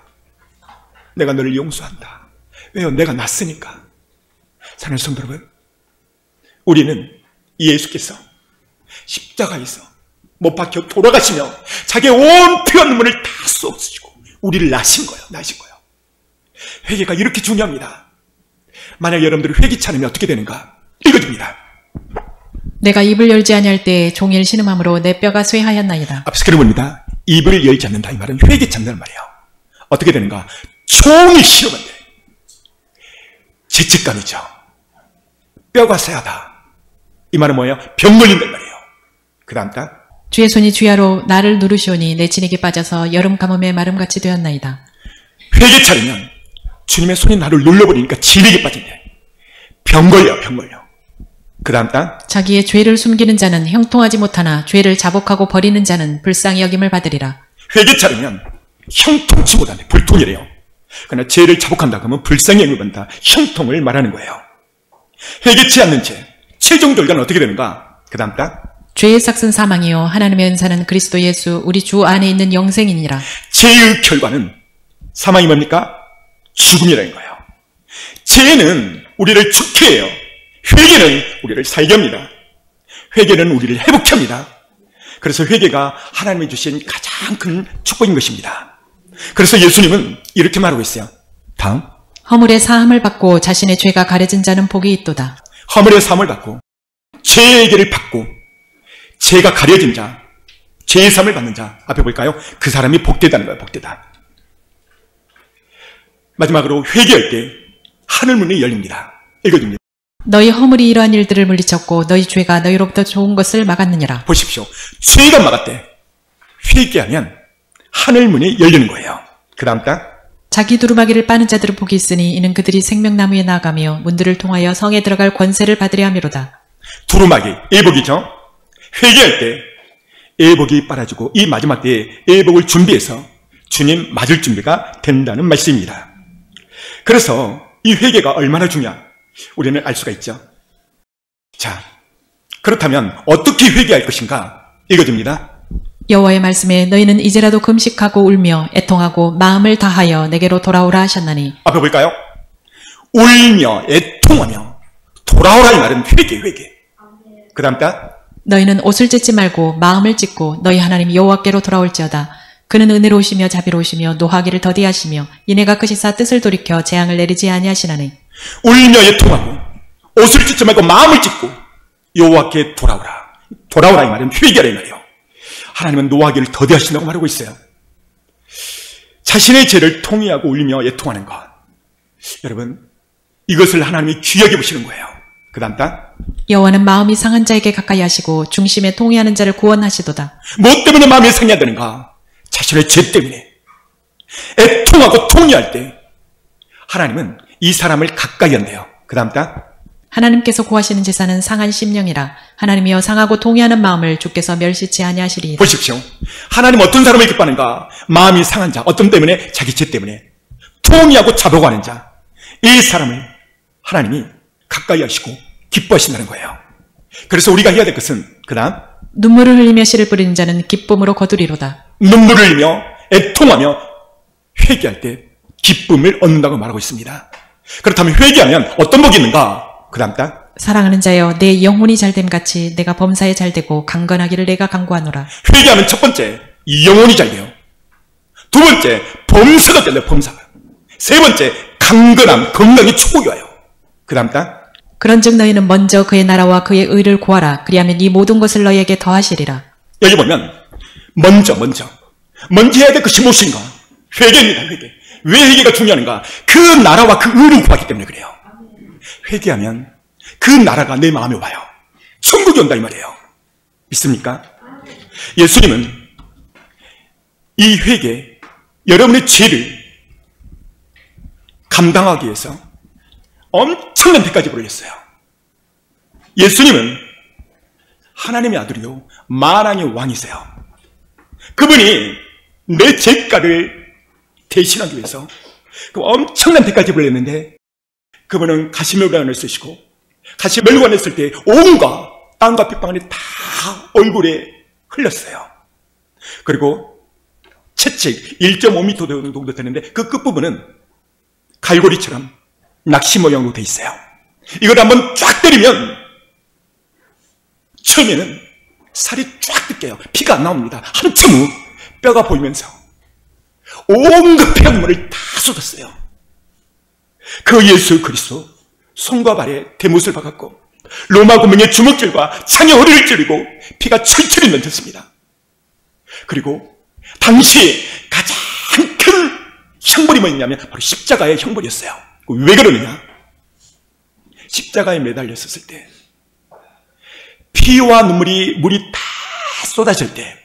내가 너를 용서한다. 왜요? 내가 낫으니까. 사랑하는 성도 여러분, 우리는 예수께서 십자가에서 못 박혀 돌아가시며 자기의 온 피와 눈물을 다 쏟으시고 우리를 나신 거예요. 회개가 이렇게 중요합니다. 만약 여러분들이 회개치 않으면 어떻게 되는가? 읽어줍니다. 내가 입을 열지 아니할 때 종일 신음함으로 내 뼈가 쇠하였나이다. 앞서 그런 겁니다. 입을 열지 않는다 이 말은 회개치 않는다는 말이에요. 어떻게 되는가? 종일 신음한데 죄책감이죠. 뼈가 쇠하다. 이 말은 뭐예요? 병 걸린단 말이에요. 그 다음 딱 주의 손이 주야로 나를 누르시오니 내 진액이 빠져서 여름 가뭄에 마름같이 되었나이다. 회개치 않으면 주님의 손이 나를 눌러버리니까 진액이 빠진대. 병 걸려. 그 다음 딱 자기의 죄를 숨기는 자는 형통하지 못하나 죄를 자복하고 버리는 자는 불쌍히 여김을 받으리라. 회개치 않으면 형통치 못한대. 불통이래요. 그러나 죄를 자복한다 그러면 불쌍히 여김을 받는다. 형통을 말하는 거예요. 회개치 않는 죄. 최종 결과는 어떻게 되는가? 그 다음 딱 죄의 삭은 사망이요 하나님의 은사는 그리스도 예수 우리 주 안에 있는 영생이니라. 죄의 결과는 사망이 뭡니까? 죽음이라는 거예요. 죄는 우리를 죽게 해요. 회개는 우리를 살게 합니다. 회개는 우리를 회복해 합니다. 그래서 회개가 하나님이 주신 가장 큰 축복인 것입니다. 그래서 예수님은 이렇게 말하고 있어요. 다음 허물의 사함을 받고 자신의 죄가 가려진 자는 복이 있도다. 허물의 사함을 받고 죄의 해결을 받고 죄가 가려진 자, 죄의 사함을 받는 자 앞에 볼까요? 그 사람이 복되다는 거예요. 복되다. 마지막으로 회개할 때 하늘문이 열립니다. 읽어줍니다. 너희 허물이 이러한 일들을 물리쳤고 너희 죄가 너희로부터 좋은 것을 막았느니라. 보십시오. 죄가 막았대. 회개하면 하늘문이 열리는 거예요. 그 다음 딱. 자기 두루마기를 빠는 자들은 복이 있으니 이는 그들이 생명나무에 나아가며 문들을 통하여 성에 들어갈 권세를 받으려 함이로다. 두루마기, 예복이죠. 회개할 때 예복이 빨아지고 이 마지막 때에 예복을 준비해서 주님 맞을 준비가 된다는 말씀입니다. 그래서 이 회개가 얼마나 중요한 우리는 알 수가 있죠. 자, 그렇다면 어떻게 회개할 것인가 읽어줍니다. 여호와의 말씀에 너희는 이제라도 금식하고 울며 애통하고 마음을 다하여 내게로 돌아오라 하셨나니. 앞에 볼까요? 울며 애통하며 돌아오라 이 말은 회개. 그 다음 딱. 너희는 옷을 찢지 말고 마음을 찢고 너희 하나님 여호와께로 돌아올지어다. 그는 은혜로우시며 자비로우시며 노하기를 더디하시며 이내가 크시사 뜻을 돌이켜 재앙을 내리지 아니하시나니. 울며 애통하고 옷을 찢지 말고 마음을 찢고 여호와께 돌아오라 이 말은 회개라 이 말이에요. 하나님은 노하기를 더디하신다고 말하고 있어요. 자신의 죄를 통회하고 울며 애통하는 것, 여러분 이것을 하나님이 귀하게 보시는 거예요. 그 다음 딱. 여호와는 마음이 상한 자에게 가까이 하시고 중심에 통회하는 자를 구원하시도다. 뭐 때문에 마음이 상해하다는가? 자신의 죄 때문에 애통하고 통회할 때 하나님은 이 사람을 가까이 한대요. 그 다음 딱. 하나님께서 구하시는 제사는 상한 심령이라. 하나님이여 상하고 통회하는 마음을 주께서 멸시치 아니하시리이다. 보십시오. 하나님 어떤 사람을 기뻐하는가? 마음이 상한 자, 어떤 때문에? 자기 죄 때문에 통회하고 자복하는 자, 이 사람을 하나님이 가까이 하시고 기뻐하신다는 거예요. 그래서 우리가 해야 될 것은 그 다음. 눈물을 흘리며 씨를 뿌리는 자는 기쁨으로 거두리로다. 눈물을 흘리며 애통하며 회개할 때 기쁨을 얻는다고 말하고 있습니다. 그렇다면 회개하면 어떤 복이 있는가? 그 다음 딱. 사랑하는 자여 내 영혼이 잘됨같이 내가 범사에 잘되고 강건하기를 내가 강구하노라. 회개하면 첫 번째 영혼이 잘돼요. 두 번째 범사가 잘돼요. 범사가. 세 번째 강건함, 건강이 축복이 와요. 그 다음 딱. 그런즉 너희는 먼저 그의 나라와 그의 의를 구하라. 그리하면 이 모든 것을 너희에게 더하시리라. 여기 보면 먼저 해야 될 것이 무엇인가? 회개입니다. 회개. 왜 회개가 중요한가? 그 나라와 그 의를 구하기 때문에 그래요. 회개하면 그 나라가 내 마음에 와요. 천국이 온다 이 말이에요. 믿습니까? 예수님은 이 회개, 여러분의 죄를 감당하기 위해서 엄청난 대가지 부르셨어요. 예수님은 하나님의 아들이요 만왕의 왕이세요. 그분이 내 죄가를 대신하기 위해서 그 엄청난 대가지 부르셨는데 그분은 가시멜관을 쓰시고 가시멜관을 쓸 때 온갖 땅과 핏방울이 다 얼굴에 흘렸어요. 그리고 채찍 1.5m 정도 되는데 그 끝부분은 갈고리처럼 낚시 모양으로 돼 있어요. 이걸 한번 쫙 때리면 처음에는 살이 쫙 뜯겨요. 피가 안 나옵니다. 한참 후 뼈가 보이면서 온갖 피눈물을 다 쏟았어요. 그 예수 그리스도 손과 발에 대못을 박았고 로마 군민의 주먹질과 창의 허리를 찌르고 피가 철철이 넘쳤습니다. 그리고 당시 가장 큰 형벌이 뭐였냐면 바로 십자가의 형벌이었어요. 왜 그러느냐? 십자가에 매달렸었을 때 피와 물이 다 쏟아질 때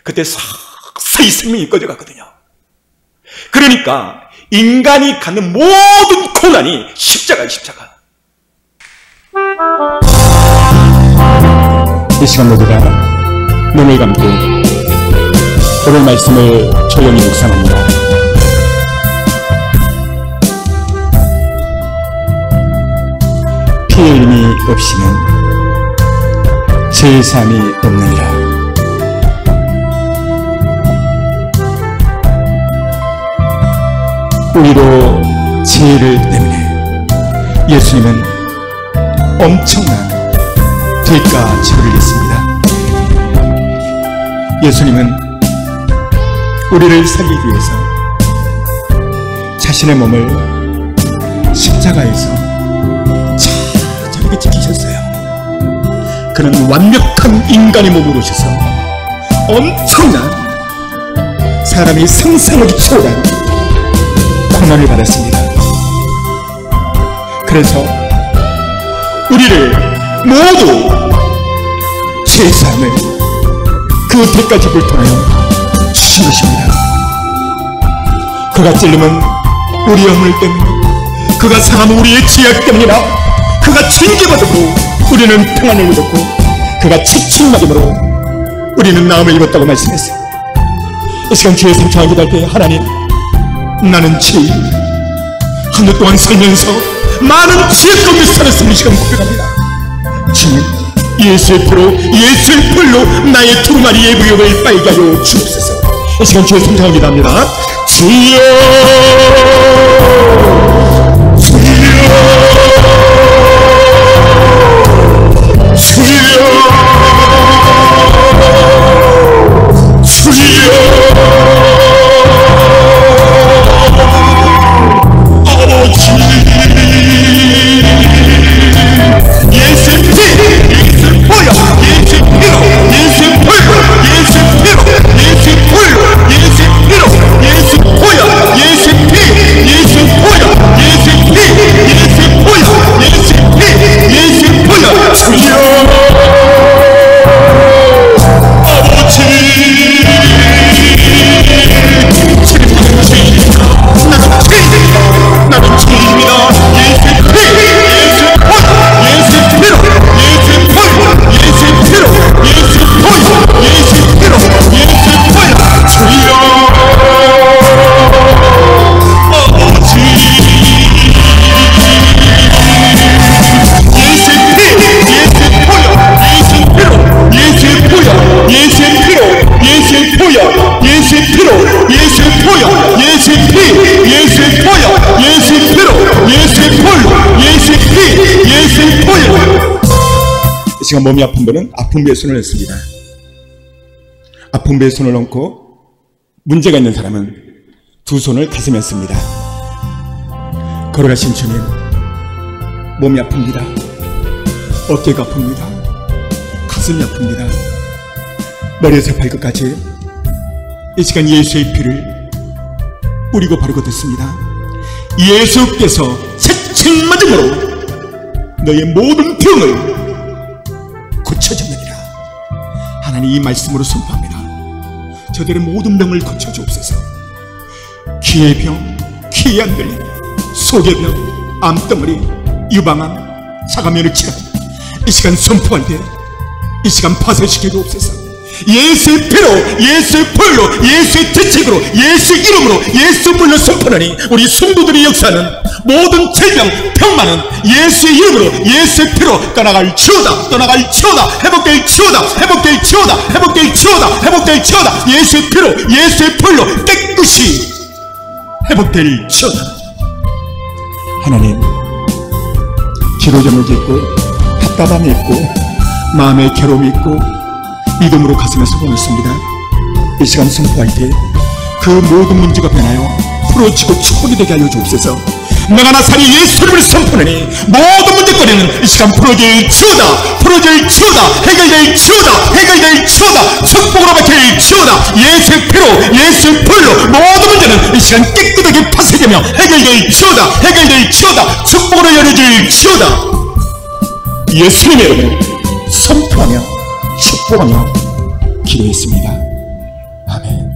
그때 서서히 생명이 꺼져갔거든요. 그러니까 인간이 갖는 모든 고난이 십자가예요. 십자가. 이 시간 모두가 눈을 감고 오늘 말씀을 조용히 묵상합니다. 피의 힘이 없이는 제사함이 없느니라. 우리로 죄를 때문에 예수님은 엄청난 대가 치료를 했습니다. 예수님은 우리를 살리기 위해서 자신의 몸을 십자가에서 저렇게 지키셨어요. 그는 완벽한 인간의 몸으로 오셔서 엄청난 사람이 상상하기 초월한 고난을 받았습니다. 그래서 우리를 모두 제사함을 그 대가집을 통하여 주신 것입니다. 그가 찔림은 우리의 허물 때문에, 그가 상함은 우리의 죄악 때문이라. 그가 징계받음으로 우리는 평안을 얻었고, 그가 채찍맞음으로 우리는 나음을 입었다고 말씀했어요. 이 시간 주의 성창을 기도할 때, 하나님, 나는 죄인, 한 주 동안 살면서 많은 죄 가운데 살았음을 이 시간 고백합니다. 주님, 예수의 피로, 예수의 풀로 나의 두루마리의 무역을 빨게 하여 주옵소서. 이 시간 주의 성창을 기도합니다. 주여, 지금 몸이 아픈 분은 아픈 배에 손을 얹습니다. 아픈 배에 손을 얹고, 문제가 있는 사람은 두 손을 가슴에 얹습니다. 걸어가신 주님, 몸이 아픕니다. 어깨가 아픕니다. 가슴이 아픕니다. 머리에서 발끝까지 이 시간 예수의 피를 뿌리고 바르고 듣습니다. 예수께서 채찍맞음으로 너의 모든 병을 고쳐졌느니라. 하나님, 이 말씀으로 선포합니다. 저들의 모든 병을 고쳐주옵소서. 귀의 병, 귀의 안 들림, 속의 병, 암덩어리, 유방암, 사과면역질환, 이 시간 선포할 때 이 시간 파쇄시켜 주옵소서. 예수의 피로, 예수의 불로, 예수의 대책으로, 예수의 이름으로, 예수 불로 선포하니 우리 성도들이 역사하는 모든 질병, 병만은 예수의 이름으로, 예수의 피로 떠나갈 치우다, 떠나갈 치우다, 회복될 치우다, 회복될 치우다, 회복될 치우다, 회복될 치우다. 예수의 피로, 예수의 불로 깨끗이 회복될 치우다. 하나님, 기도점을 있고, 답답함이 있고, 마음의 괴로움이 있고, 믿음으로 가슴에 소원했습니다. 이 시간 선포할 때 그 모든 문제가 변하여 풀어지고 축복이 되게 하여 주옵소서. 내가 나사리 예수 이름을 선포하니 모든 문제거리는 이 시간 풀어질 치우다, 풀어질 치우다, 해결될 치우다, 해결될 치우다, 축복으로 바뀔 치우다. 예수의 피로, 예수의 불로 모든 문제는 이 시간 깨끗하게 파쇄되며 해결될 치우다, 해결될 치우다, 축복으로 열어질 치우다. 예수님의 이름으로 선포하며 축복하며 기도했습니다. 아멘.